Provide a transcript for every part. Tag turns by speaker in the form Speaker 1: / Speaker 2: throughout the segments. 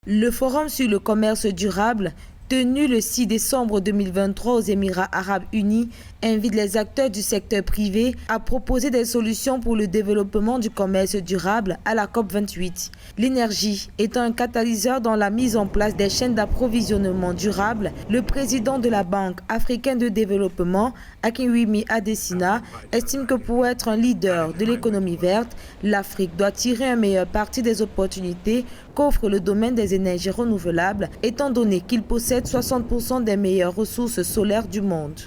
Speaker 1: Le forum sur le commerce durable, tenu le 6 décembre 2023 aux Émirats arabes unis, invite les acteurs du secteur privé à proposer des solutions pour le développement du commerce durable à la COP28. L'énergie étant un catalyseur dans la mise en place des chaînes d'approvisionnement durable, le président de la Banque africaine de développement, Akinwumi Adesina, estime que pour être un leader de l'économie verte, l'Afrique doit tirer un meilleur parti des opportunités qu'offre le domaine des énergies renouvelables, étant donné qu'il possède 60% des meilleures ressources solaires du monde.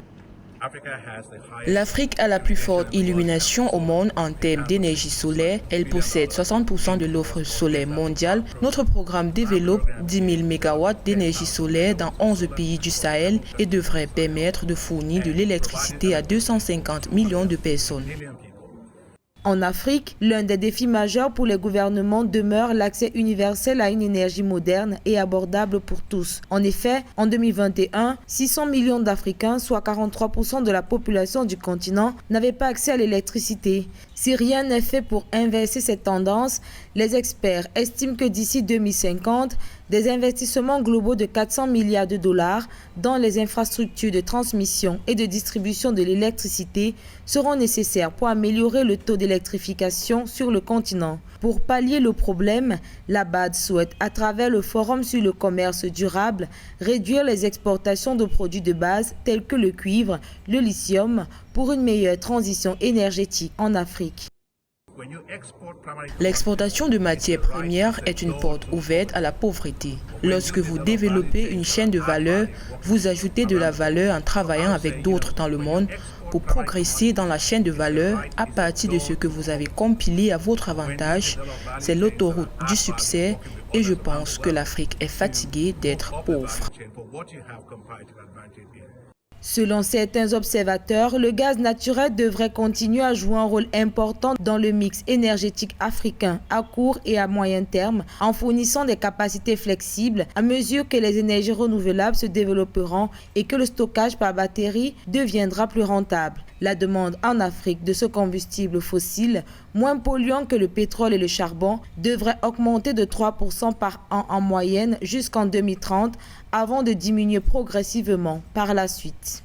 Speaker 2: L'Afrique a la plus forte illumination au monde en termes d'énergie solaire. Elle possède 60% de l'offre solaire mondiale. Notre programme développe 10 000 MW d'énergie solaire dans 11 pays du Sahel et devrait permettre de fournir de l'électricité à 250 millions de personnes.
Speaker 1: En Afrique, l'un des défis majeurs pour les gouvernements demeure l'accès universel à une énergie moderne et abordable pour tous. En effet, en 2021, 600 millions d'Africains, soit 43% de la population du continent, n'avaient pas accès à l'électricité. Si rien n'est fait pour inverser cette tendance, les experts estiment que d'ici 2050, des investissements globaux de 400 milliards de dollars dans les infrastructures de transmission et de distribution de l'électricité seront nécessaires pour améliorer le taux d'électrification sur le continent. Pour pallier le problème, la BAD souhaite, à travers le Forum sur le commerce durable, réduire les exportations de produits de base tels que le cuivre, le lithium, pour une meilleure transition énergétique en Afrique.
Speaker 2: L'exportation de matières premières est une porte ouverte à la pauvreté. Lorsque vous développez une chaîne de valeur, vous ajoutez de la valeur en travaillant avec d'autres dans le monde pour progresser dans la chaîne de valeur à partir de ce que vous avez compilé à votre avantage. C'est l'autoroute du succès et je pense que l'Afrique est fatiguée d'être pauvre.
Speaker 1: Selon certains observateurs, le gaz naturel devrait continuer à jouer un rôle important dans le mix énergétique africain à court et à moyen terme en fournissant des capacités flexibles à mesure que les énergies renouvelables se développeront et que le stockage par batterie deviendra plus rentable. La demande en Afrique de ce combustible fossile, moins polluant que le pétrole et le charbon, devrait augmenter de 3% par an en moyenne jusqu'en 2030 avant de diminuer progressivement par la suite.